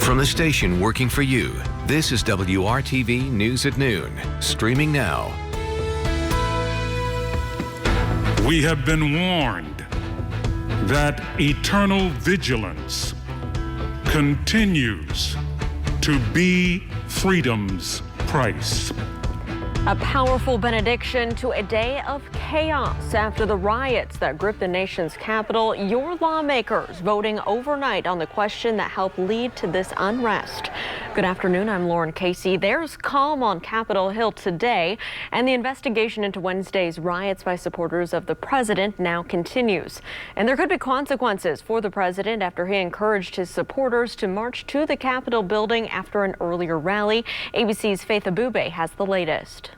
From the station working for you, this is WRTV News at Noon, streaming now. We have been warned that eternal vigilance continues to be freedom's price. A powerful benediction to a day of chaos after the riots that gripped the nation's capital. Your lawmakers voting overnight on the question that helped lead to this unrest. Good afternoon, I'm Lauren Casey. There's calm on Capitol Hill today, and the investigation into Wednesday's riots by supporters of the president now continues. And there could be consequences for the president after he encouraged his supporters to march to the Capitol building after an earlier rally. ABC's Faith Abube has the latest.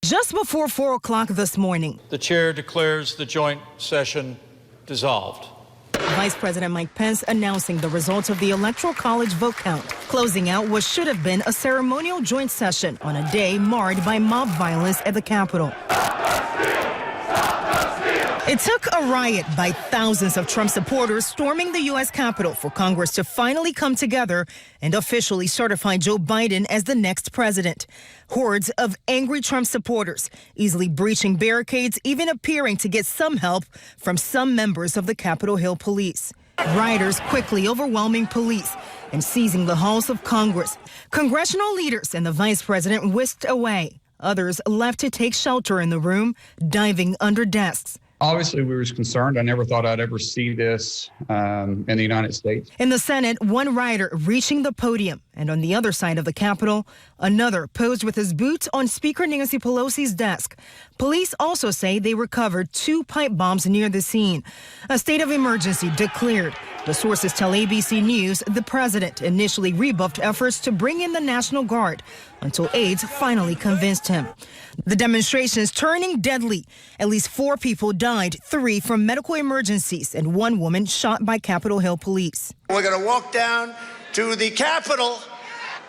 Just before 4 o'clock this morning, the chair declares the joint session dissolved. Vice President Mike Pence announcing the results of the Electoral College vote count, closing out what should have been a ceremonial joint session on a day marred by mob violence at the Capitol. It took a riot by thousands of Trump supporters storming the U.S. Capitol for Congress to finally come together and officially certify Joe Biden as the next president. Hordes of angry Trump supporters easily breaching barricades, even appearing to get some help from some members of the Capitol Hill police. Rioters quickly overwhelming police and seizing the halls of Congress. Congressional leaders and the vice president whisked away. Others left to take shelter in the room, diving under desks. Obviously, we were concerned. I never thought I'd ever see this in the United States. In the Senate, one rioter reaching the podium, and on the other side of the Capitol, another posed with his boots on Speaker Nancy Pelosi's desk. Police also say they recovered 2 pipe bombs near the scene. A state of emergency declared. The sources tell ABC News the president initially rebuffed efforts to bring in the National Guard until aides finally convinced him. The demonstrations turning deadly. At least 4 people died, 3 from medical emergencies, and 1 woman shot by Capitol Hill police. We're going to walk down to the Capitol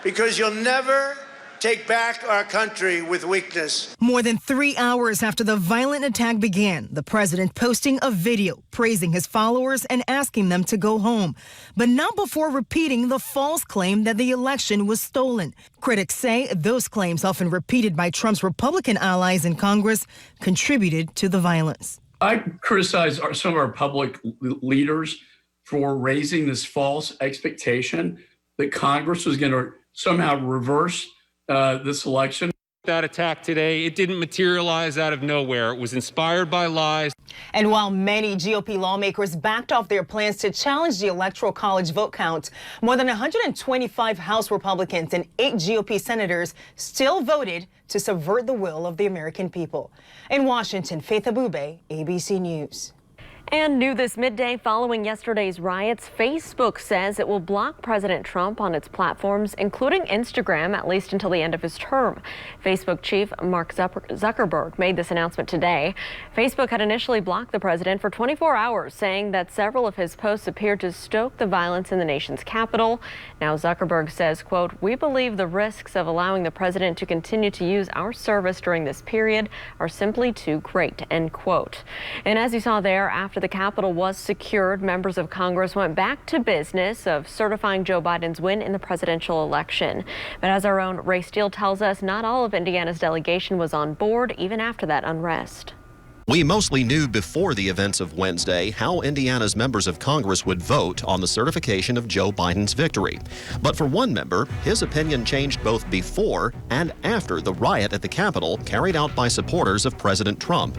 because you'll never take back our country with weakness. More than 3 hours after the violent attack began, the president posting a video praising his followers and asking them to go home, but not before repeating the false claim that the election was stolen. Critics say those claims, often repeated by Trump's Republican allies in Congress, contributed to the violence. I criticize some of our public leaders for raising this false expectation that Congress was going to somehow reverse this election. That attack today, it didn't materialize out of nowhere. It was inspired by lies. And while many GOP lawmakers backed off their plans to challenge the Electoral College vote count, more than 125 House Republicans and 8 GOP senators still voted to subvert the will of the American people. In Washington, Faith Abube, ABC News. And new this midday following yesterday's riots, Facebook says it will block President Trump on its platforms, including Instagram, at least until the end of his term. Facebook chief Mark Zuckerberg made this announcement today. Facebook had initially blocked the president for 24 hours, saying that several of his posts appeared to stoke the violence in the nation's capital. Now Zuckerberg says, quote, "We believe the risks of allowing the president to continue to use our service during this period are simply too great," end quote. And as you saw there, after the Capitol was secured, members of Congress went back to business of certifying Joe Biden's win in the presidential election. But as our own Ray Steele tells us, not all of Indiana's delegation was on board even after that unrest. We mostly knew before the events of Wednesday how Indiana's members of Congress would vote on the certification of Joe Biden's victory. But for one member, his opinion changed both before and after the riot at the Capitol carried out by supporters of President Trump.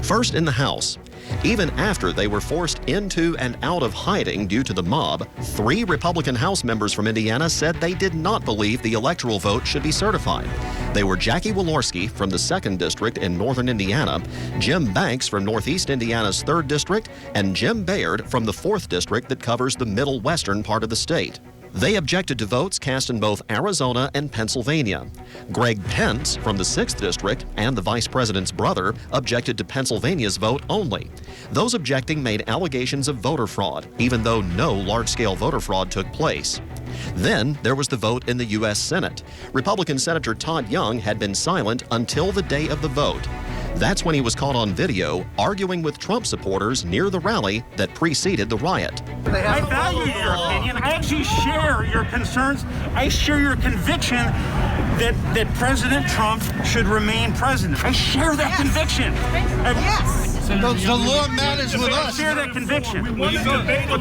First in the House. Even after they were forced into and out of hiding due to the mob, 3 Republican House members from Indiana said they did not believe the electoral vote should be certified. They were Jackie Walorski from the 2nd District in northern Indiana, Jim Banks from Northeast Indiana's 3rd District, and Jim Baird from the 4th District that covers the middle western part of the state. They objected to votes cast in both Arizona and Pennsylvania. Greg Pence from the 6th District and the vice president's brother objected to Pennsylvania's vote only. Those objecting made allegations of voter fraud, even though no large-scale voter fraud took place. Then there was the vote in the U.S. Senate. Republican Senator Todd Young had been silent until the day of the vote. That's when he was caught on video arguing with Trump supporters near the rally that preceded the riot. I value your opinion. I actually share your concerns. I share your conviction that President Trump should remain president. I share that conviction. Yes. The law matters with us. I share that conviction. But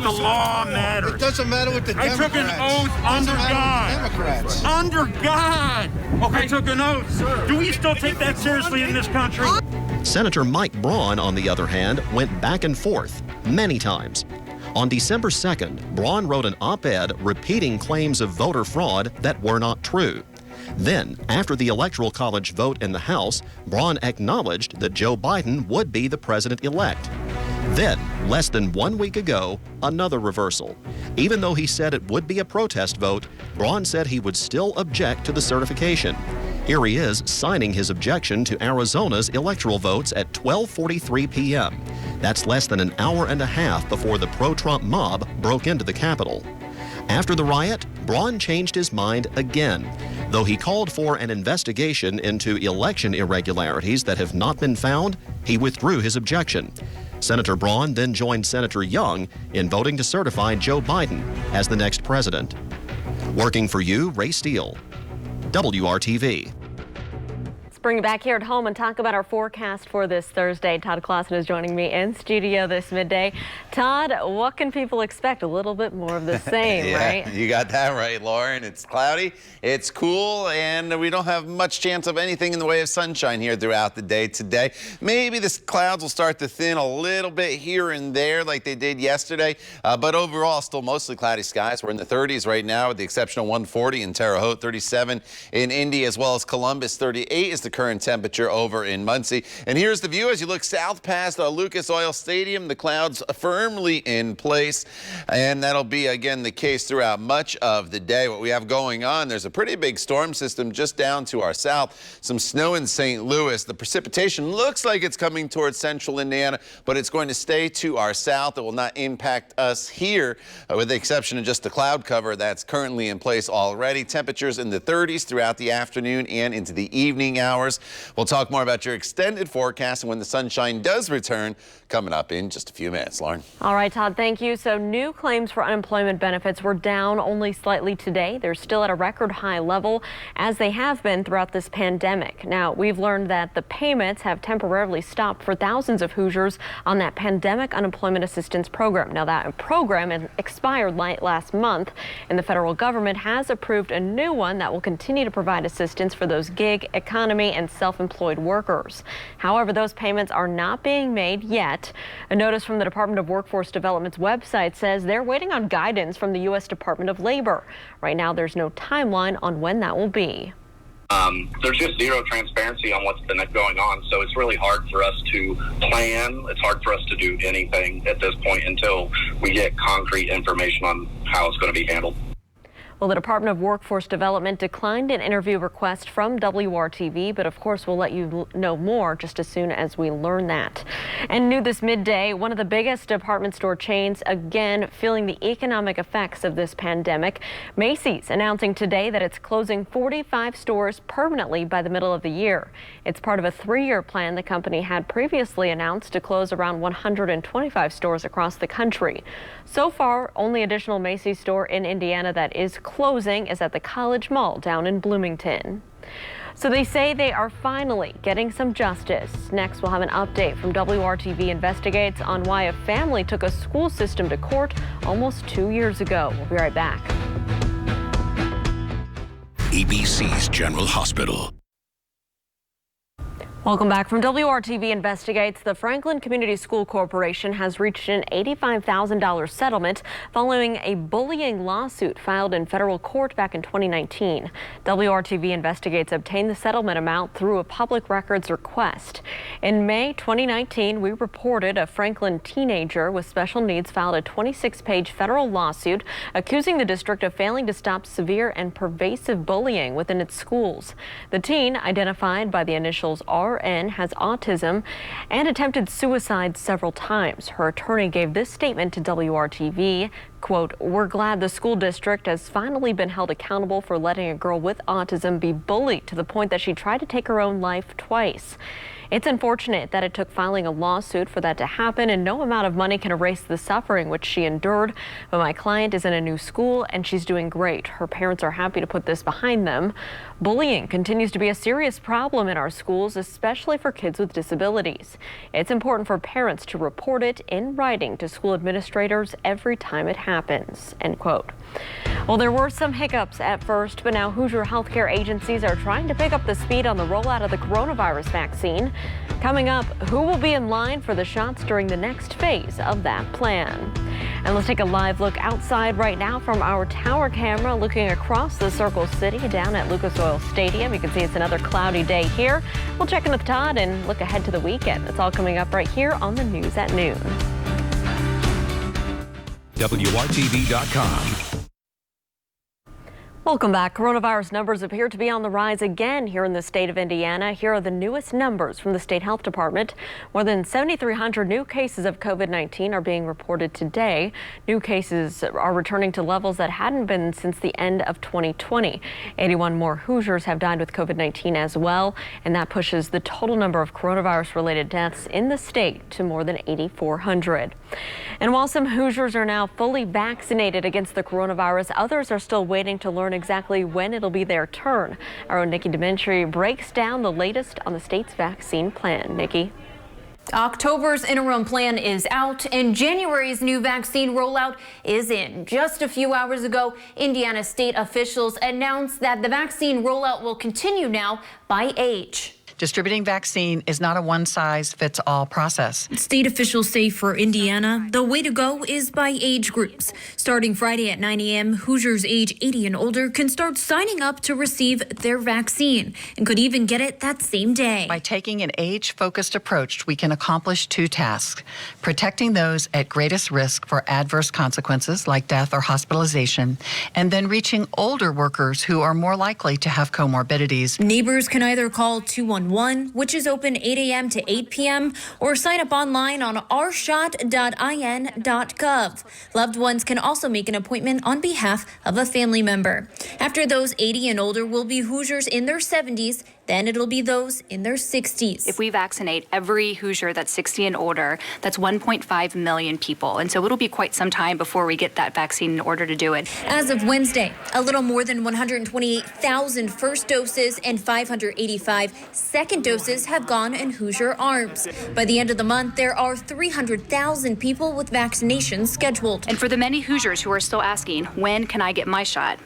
the law matters. It doesn't matter with the Democrats. I took an oath under God. Democrats. Under God. Okay. I took an oath. Do we still take that seriously in this country? Senator Mike Braun, on the other hand, went back and forth many times. On December 2nd, Braun wrote an op-ed repeating claims of voter fraud that were not true. Then, after the Electoral College vote in the House, Braun acknowledged that Joe Biden would be the president-elect. Then, less than 1 week ago, another reversal. Even though he said it would be a protest vote, Braun said he would still object to the certification. Here he is signing his objection to Arizona's electoral votes at 12:43 p.m. That's less than an hour and a half before the pro-Trump mob broke into the Capitol. After the riot, Braun changed his mind again. Though he called for an investigation into election irregularities that have not been found, he withdrew his objection. Senator Braun then joined Senator Young in voting to certify Joe Biden as the next president. Working for you, Ray Steele, WRTV. Let's bring it back here at home and talk about our forecast for this Thursday. Todd Clausen is joining me in studio this midday. Todd, what can people expect? A little bit more of the same, yeah, right? You got that right, Lauren. It's cloudy, it's cool, and we don't have much chance of anything in the way of sunshine here throughout the day today. Maybe the clouds will start to thin a little bit here and there like they did yesterday, but overall still mostly cloudy skies. We're in the 30s right now with the exception of 140 in Terre Haute, 37 in Indy as well as Columbus. 38 is the current temperature over in Muncie. And here's the view as you look south past Lucas Oil Stadium. The clouds firmly in place, and that'll be again the case throughout much of the day. What we have going on, there's a pretty big storm system just down to our south. Some snow in St. Louis. The precipitation looks like it's coming towards central Indiana, but it's going to stay to our south. It will not impact us here, with the exception of just the cloud cover that's currently in place already. Temperatures in the 30s throughout the afternoon and into the evening hours. We'll talk more about your extended forecast and when the sunshine does return coming up in just a few minutes. Lauren. All right, Todd, thank you. So new claims for unemployment benefits were down only slightly today. They're still at a record high level, as they have been throughout this pandemic. Now, we've learned that the payments have temporarily stopped for thousands of Hoosiers on that pandemic unemployment assistance program. Now, that program expired last month, and the federal government has approved a new one that will continue to provide assistance for those gig economy and self-employed workers. However, those payments are not being made yet. A notice from the Department of Workforce Development's website says they're waiting on guidance from the U.S. Department of Labor. Right now, there's no timeline on when that will be. There's just zero transparency on what's been going on, so it's really hard for us to plan. It's hard for us to do anything at this point until we get concrete information on how it's going to be handled. Well, the Department of Workforce Development declined an interview request from WRTV, but of course we'll let you know more just as soon as we learn that. And new this midday, one of the biggest department store chains again feeling the economic effects of this pandemic. Macy's announcing today that it's closing 45 stores permanently by the middle of the year. It's part of a 3-year plan the company had previously announced to close around 125 stores across the country. So far, only additional Macy's store in Indiana that is closing is at the College Mall down in Bloomington. So they say they are finally getting some justice. Next, we'll have an update from WRTV Investigates on why a family took a school system to court almost 2 years ago. We'll be right back. ABC's General Hospital. Welcome back. From WRTV Investigates, the Franklin Community School Corporation has reached an $85,000 settlement following a bullying lawsuit filed in federal court back in 2019. WRTV Investigates obtained the settlement amount through a public records request. In May 2019, we reported a Franklin teenager with special needs filed a 26-page federal lawsuit accusing the district of failing to stop severe and pervasive bullying within its schools. The teen, identified by the initials RN, has autism and attempted suicide several times. Her attorney gave this statement to WRTV, Quote, "We're glad the school district has finally been held accountable for letting a girl with autism be bullied to the point that she tried to take her own life twice. It's unfortunate that it took filing a lawsuit for that to happen, and no amount of money can erase the suffering which she endured. But my client is in a new school and she's doing great. Her parents are happy to put this behind them. Bullying continues to be a serious problem in our schools, especially for kids with disabilities. It's important for parents to report it in writing to school administrators every time it happens." End quote. Well, there were some hiccups at first, but now Hoosier healthcare agencies are trying to pick up the speed on the rollout of the coronavirus vaccine. Coming up, who will be in line for the shots during the next phase of that plan? And let's take a live look outside right now from our tower camera, looking across the Circle City down at Lucas Oil Stadium. You can see it's another cloudy day here. We'll check in with Todd and look ahead to the weekend. It's all coming up right here on the News at Noon. WRTV.com. Welcome back. Coronavirus numbers appear to be on the rise again here in the state of Indiana. Here are the newest numbers from the state health department. More than 7,300 new cases of COVID-19 are being reported today. New cases are returning to levels that hadn't been since the end of 2020. 81 more Hoosiers have died with COVID-19 as well, and that pushes the total number of coronavirus-related deaths in the state to more than 8,400. And while some Hoosiers are now fully vaccinated against the coronavirus, others are still waiting to learn exactly when it'll be their turn. Our own Nikki Dementri breaks down the latest on the state's vaccine plan. Nikki. October's interim plan is out and January's new vaccine rollout is in. Just a few hours ago, Indiana state officials announced that the vaccine rollout will continue now by age. Distributing vaccine is not a one-size-fits-all process. State officials say for Indiana, the way to go is by age groups. Starting Friday at 9 a.m., Hoosiers age 80 and older can start signing up to receive their vaccine and could even get it that same day. By taking an age-focused approach, we can accomplish two tasks: protecting those at greatest risk for adverse consequences like death or hospitalization, and then reaching older workers who are more likely to have comorbidities. Neighbors can either call 211, which is open 8 a.m. to 8 p.m., or sign up online on rshot.in.gov. Loved ones can also make an appointment on behalf of a family member. After those 80 and older will be Hoosiers in their 70s, then it'll be those in their 60s. If we vaccinate every Hoosier that's 60 and older, that's 1.5 million people. And so it'll be quite some time before we get that vaccine in order to do it. As of Wednesday, a little more than 128,000 first doses and 585 second doses have gone in Hoosier arms. By the end of the month, there are 300,000 people with vaccinations scheduled. And for the many Hoosiers who are still asking, when can I get my shot?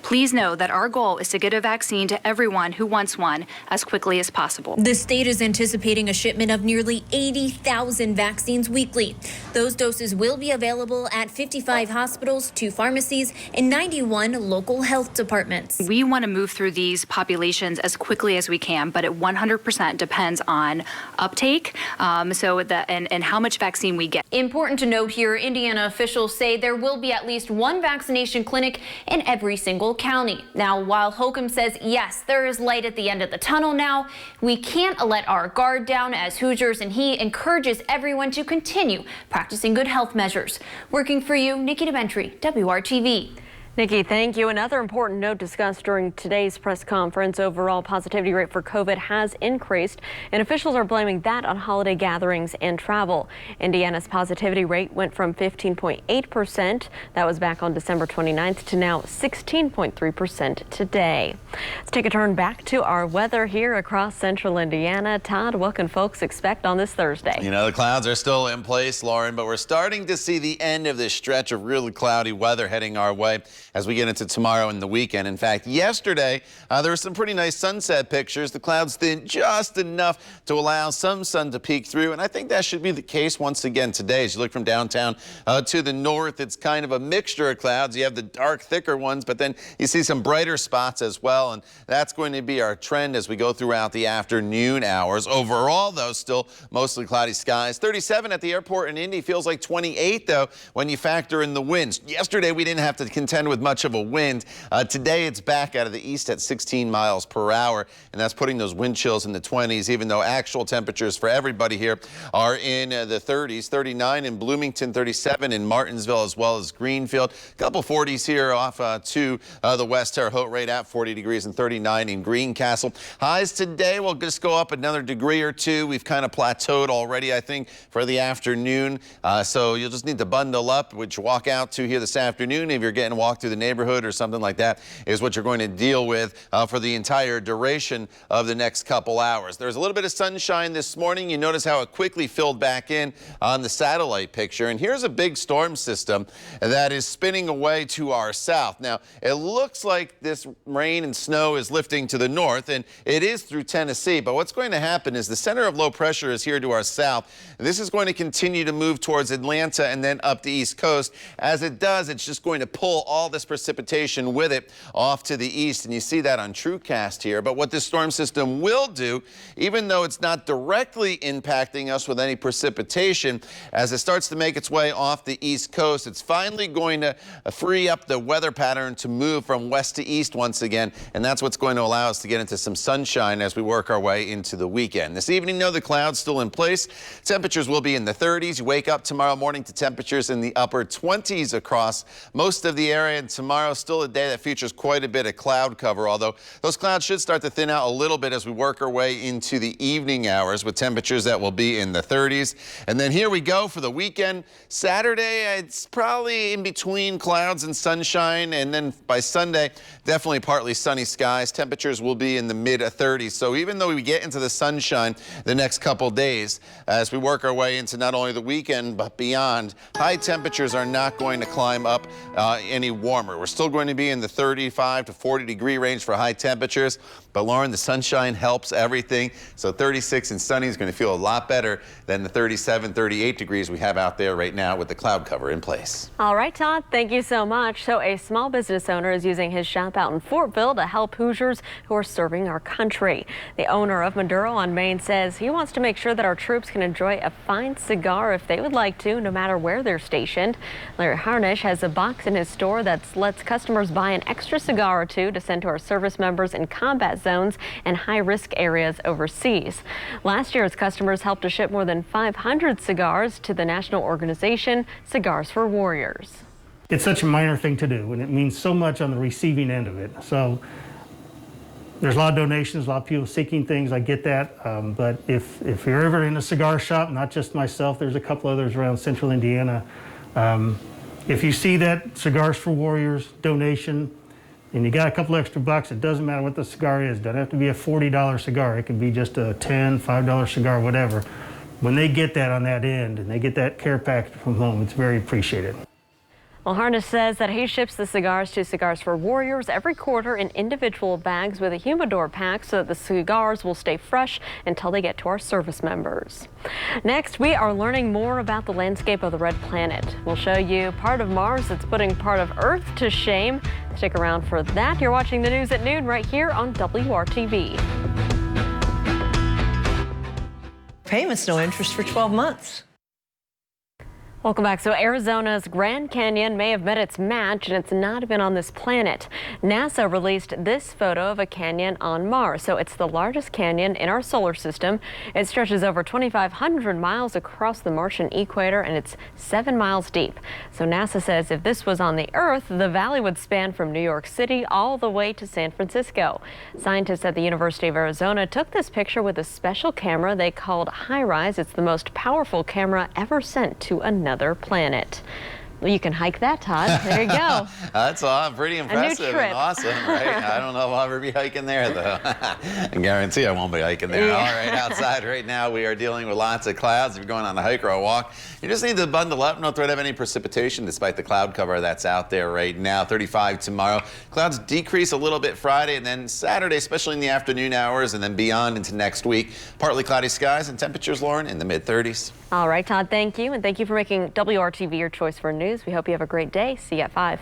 Please know that our goal is to get a vaccine to everyone who wants one as quickly as possible. The state is anticipating a shipment of nearly 80,000 vaccines weekly. Those doses will be available at 55 hospitals, 2 pharmacies, and 91 local health departments. We want to move through these populations as quickly as we can, but it 100% depends on uptake, and how much vaccine we get. Important to note here, Indiana officials say there will be at least one vaccination clinic in every single county. Now, while Holcomb says, yes, there is light at the end of the tunnel now, we can't let our guard down as Hoosiers, and he encourages everyone to continue practicing good health measures. Working for you, Nikki Dementri, WRTV. Nikki, thank you. Another important note discussed during today's press conference: overall positivity rate for COVID has increased, and officials are blaming that on holiday gatherings and travel. Indiana's positivity rate went from 15.8%, that was back on December 29th, to now 16.3% today. Let's take a turn back to our weather here across central Indiana. Todd, what can folks expect on this Thursday? You know, the clouds are still in place, Lauren, but we're starting to see the end of this stretch of really cloudy weather heading our way as we get into tomorrow and the weekend. In fact, yesterday, there were some pretty nice sunset pictures. The clouds thinned just enough to allow some sun to peek through, and I think that should be the case once again today. As you look from downtown to the north, it's kind of a mixture of clouds. You have the dark, thicker ones, but then you see some brighter spots as well, and that's going to be our trend as we go throughout the afternoon hours. Overall, though, still mostly cloudy skies. 37 at the airport in Indy, feels like 28, though, when you factor in the winds. Yesterday, we didn't have to contend with with much of a wind. Today it's back out of the east at 16 miles per hour, and that's putting those wind chills in the 20s, even though actual temperatures for everybody here are in the 30s. 39 in Bloomington, 37 in Martinsville, as well as Greenfield. A couple 40s here off to the west. Terre Haute right at 40 degrees and 39 in Greencastle. Highs today will just go up another degree or two. We've kind of plateaued already, I think, for the afternoon. So you'll just need to bundle up, which walk out to here this afternoon. If you're getting walked through the neighborhood or something like that, is what you're going to deal with for the entire duration of the next couple hours. There's a little bit of sunshine this morning. You notice how it quickly filled back in on the satellite picture. And here's a big storm system that is spinning away to our south. Now, it looks like this rain and snow is lifting to the north, and it is through Tennessee. But what's going to happen is the center of low pressure is here to our south. And this is going to continue to move towards Atlanta and then up the East Coast. As it does, it's just going to pull all this precipitation with it off to the east. And you see that on TrueCast here. But what this storm system will do, even though it's not directly impacting us with any precipitation, as it starts to make its way off the East Coast, it's finally going to free up the weather pattern to move from west to east once again. And that's what's going to allow us to get into some sunshine as we work our way into the weekend. This evening, though, the clouds still in place. Temperatures will be in the 30s. You wake up tomorrow morning to temperatures in the upper 20s across most of the area. And tomorrow, still a day that features quite a bit of cloud cover, although those clouds should start to thin out a little bit as we work our way into the evening hours with temperatures that will be in the 30s. And then here we go for the weekend. Saturday, it's probably in between clouds and sunshine. And then by Sunday, definitely partly sunny skies. Temperatures will be in the mid 30s. So even though we get into the sunshine the next couple days, as we work our way into not only the weekend but beyond, high temperatures are not going to climb up any warmer. We're still going to be in the 35 to 40 degree range for high temperatures. But Lauren, the sunshine helps everything. So 36 and sunny is going to feel a lot better than the 37, 38 degrees we have out there right now with the cloud cover in place. All right, Todd, thank you so much. So a small business owner is using his shop out in Fortville to help Hoosiers who are serving our country. The owner of Maduro on Main says he wants to make sure that our troops can enjoy a fine cigar if they would like to, no matter where they're stationed. Larry Harnish has a box in his store that lets customers buy an extra cigar or two to send to our service members in combat zones and high-risk areas overseas. Last year, his customers helped to ship more than 500 cigars to the national organization Cigars for Warriors. It's such a minor thing to do, and it means so much on the receiving end of it. So there's a lot of donations, a lot of people seeking things. I get that. But if you're ever in a cigar shop, not just myself, there's a couple others around central Indiana. If you see that Cigars for Warriors donation and you got a couple extra bucks, it doesn't matter what the cigar is. It doesn't have to be a $40 cigar. It can be just a $10, $5 cigar, whatever. When they get that on that end and they get that care package from home, it's very appreciated. Well, Harness says that he ships the cigars to Cigars for Warriors every quarter in individual bags with a humidor pack so that the cigars will stay fresh until they get to our service members. Next, we are learning more about the landscape of the red planet. We'll show you part of Mars that's putting part of Earth to shame. Stick around for that. You're watching the news at noon right here on WRTV. Payments, no interest for 12 months. Welcome back. So Arizona's Grand Canyon may have met its match, and it's not even on this planet. NASA released this photo of a canyon on Mars. So it's the largest canyon in our solar system. It stretches over 2,500 miles across the Martian equator, and it's 7 miles deep. So NASA says if this was on the Earth, the valley would span from New York City all the way to San Francisco. Scientists at the University of Arizona took this picture with a special camera they called HiRISE. It's the most powerful camera ever sent to another planet. Well, you can hike that, Todd. There you go. That's pretty impressive and awesome, right? I don't know if I'll ever be hiking there, though. I guarantee I won't be hiking there. Yeah. All right, outside right now, we are dealing with lots of clouds. If you're going on a hike or a walk, you just need to bundle up. No threat of any precipitation despite the cloud cover that's out there right now. 35 tomorrow. Clouds decrease a little bit Friday, and then Saturday, especially in the afternoon hours, and then beyond into next week. Partly cloudy skies and temperatures, Lauren, in the mid-30s. All right, Todd, thank you. And thank you for making WRTV your choice for news. We hope you have a great day. See you at 5.